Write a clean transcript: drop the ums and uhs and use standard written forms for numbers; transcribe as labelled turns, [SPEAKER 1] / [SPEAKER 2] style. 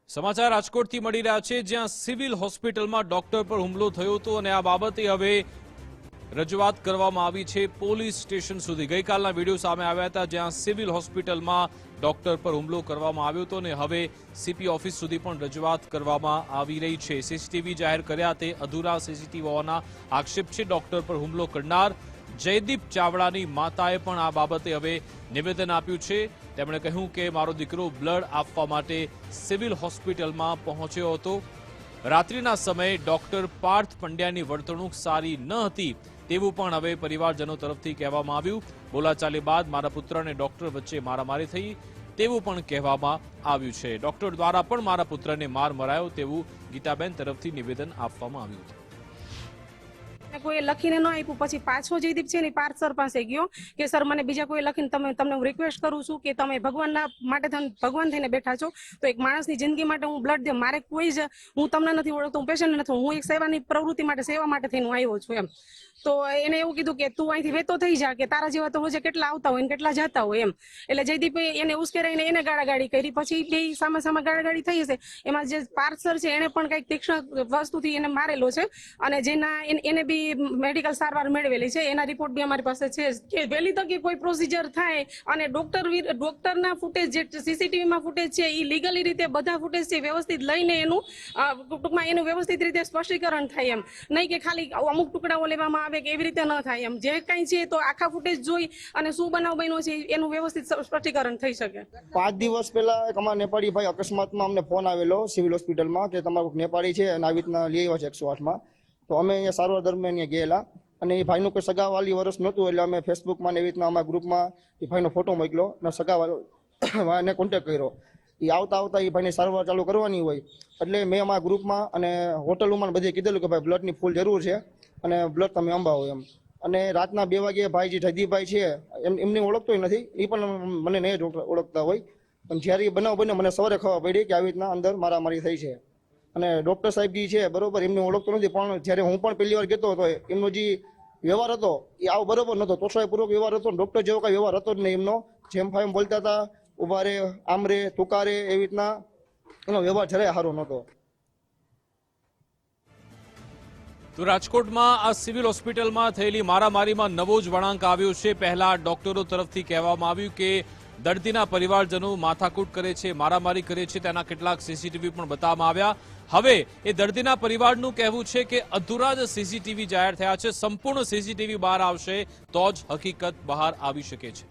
[SPEAKER 1] સમાચાર રાજકોટથી મળી રહ્યા છે, જ્યાં સિવિલ હોસ્પિટલમાં ડોક્ટર પર હુમલો થયો હતો અને આ બાબતે હવે રજૂઆત કરવામાં આવી છે પોલીસ સ્ટેશન સુધી। ગઈકાલના વિડીયો સામે આવ્યા હતા, જ્યાં સિવિલ હોસ્પિટલમાં ડોક્ટર પર હુમલો કરવામાં આવ્યો હતો અને હવે સીપી ઓફિસ સુધી પણ રજૂઆત કરવામાં આવી રહી છે। સીસીટીવી જાહેર કર્યા તે અધૂરા સીસીટીવી હોવાના આક્ષેપ છે। ડોક્ટર પર હુમલો કરનાર જયદીપ ચાવડાની માતાએ પણ આ બાબતે હવે નિવેદન આપ્યું છે। તેમણે કહ્યું કે મારો દીકરો બ્લડ આપવા માટે સિવિલ હોસ્પિટલમાં પહોંચ્યો હતો। રાત્રિના સમયે ડોક્ટર પાર્થ પંડ્યાની વર્તણૂક સારી ન હતી તેવું પણ હવે પરિવારજનો તરફથી કહેવામાં આવ્યું। બોલાચાલી બાદ મારા પુત્ર અને ડોક્ટર વચ્ચે મારામારી થઈ તેવું પણ કહેવામાં આવ્યું છે। ડોક્ટર દ્વારા પણ મારા પુત્રને માર મરાયો તેવું ગીતાબેન તરફથી નિવેદન આપવામાં આવ્યું હતું।
[SPEAKER 2] કોઈ લખીને ન આપ્યું, પછી પાછો જયદીપ છે ને પાર્થ સર પાસે ગયો કે સર મને બીજા કોઈ લખીને તમને હું રિક્વેસ્ટ કરું છું કે તમે ભગવાનના માટે ભગવાન થઈને બેઠા છો, તો એક માણસની જિંદગી માટે હું બ્લડ દે, મારે કોઈ જ હું તમને નથી ઓળખતો, હું પેશન્ટ નથી, હું એક સેવાની પ્રવૃત્તિ માટે સેવા માટે થઈને આવ્યો છું એમ। તો એને એવું કીધું કે તું અહીંથી વેતો થઈ જા, કે તારા જેવા તો રોજે કેટલા આવતા હોય ને કેટલા જતા હોય એમ। એટલે જયદીપે એને ઉશ્કેરાઈને એને ગાળાગાળી કરી, પછી બે સામે સામે ગાળાગાળી થઈ હશે। એમાં જે પાર્થ સર છે એને પણ કંઈક તીક્ષ્ણ વસ્તુથી એને મારેલો છે અને જેના એને બી મેડિકલ સારવાર મેળવેલી છે। એના રિપોર્ટ બી અમારી પાસે છે કે વહેલી તકે કોઈ પ્રોસિજર થાય અને ડોક્ટરના ફૂટેજ જે સીસીટીવીમાં ફૂટેજ છે એ લીગલી રીતે બધા ફૂટેજ છે વ્યવસ્થિત લઈને એનું ટૂંકમાં એનું વ્યવસ્થિત રીતે સ્પષ્ટીકરણ થાય એમ, નહીં કે ખાલી અમુક ટુકડાઓ લેવામાં આવે કે એવી રીતે ન થાય એમ। જે કંઈ છે તો આખા ફૂટેજ જોઈ અને શું બનાવ બન્યો છે એનું વ્યવસ્થિત સ્પષ્ટીકરણ થઈ શકે।
[SPEAKER 3] 5 દિવસ પહેલા એક અમારા નેપાળી ભાઈ અકસ્માતમાં અમને ફોન આવેલો સિવિલ હોસ્પિટલમાં કે તમારું નેપાળી છે અને આવી રીતના લઈ આવ્યા છે 108માં। તો અમે અહીંયા સારવાર દરમિયાન અહીંયા ગયેલા અને એ ભાઈનું કોઈ સગાવાલી વર્ષ નહોતું, એટલે અમે ફેસબુકમાં ને એવી રીતના અમારા ગ્રુપમાં એ ભાઈનો ફોટો મોકલ્યો અને સગાવાળાને કોન્ટેક્ટ કર્યો। એ આવતા એ ભાઈની સારવાર ચાલુ કરવાની હોય એટલે મેં અમારા ગ્રુપમાં અને હોટલોમાં બધે કીધેલું કે ભાઈ બ્લડની ફૂલ જરૂર છે અને બ્લડ તમે અંબાવો એમ। અને રાતના 2 વાગ્યે ભાઈ જે જયદીપભાઈ છે એમને ઓળખતોય નથી, એ પણ મને નહીં ઓળખતા હોય, પણ જ્યારે એ બનાવ બન્યો મને સવારે ખબર પડી કે આવી રીતના અંદર મારામારી થઈ છે। અને ડૉક્ટર સાહેબ જે છે બરોબર એમને ઓળખતો નથી, પણ જ્યારે હું પણ પહેલી વાર ગયો હતો એમનો જે વ્યવહાર હતો એ આવો બરોબર નહોતો, તોછડાઈપૂર્વક વ્યવહાર હતો। ડૉક્ટર જેવો કાંઈ વ્યવહાર હતો જ નહીં એમનો, જેમ ફાઈમ બોલતા હતા, ઉભા રે, આમ રે, તુકારે, એવી રીતના એનો વ્યવહાર જરાય સારો નહોતો।
[SPEAKER 1] તો રાજકોટમાં આ સિવિલ હોસ્પિટલમાં થયેલી મારામારીમાં નવો જ વળાંક આવ્યો છે। પહેલા ડોક્ટરો તરફથી કહેવામાં આવ્યું કે દર્દીના પરિવારજનો માથાકૂટ કરે છે, મારામારી કરે છે, તેના કેટલાક સીસીટીવી પણ બતાવવામાં આવ્યા। હવે એ દર્દીના પરિવારનું કહેવું છે કે અધૂરા જ સીસીટીવી જાહેર થયા છે, સંપૂર્ણ સીસીટીવી બહાર આવશે તો જ હકીકત બહાર આવી શકે છે।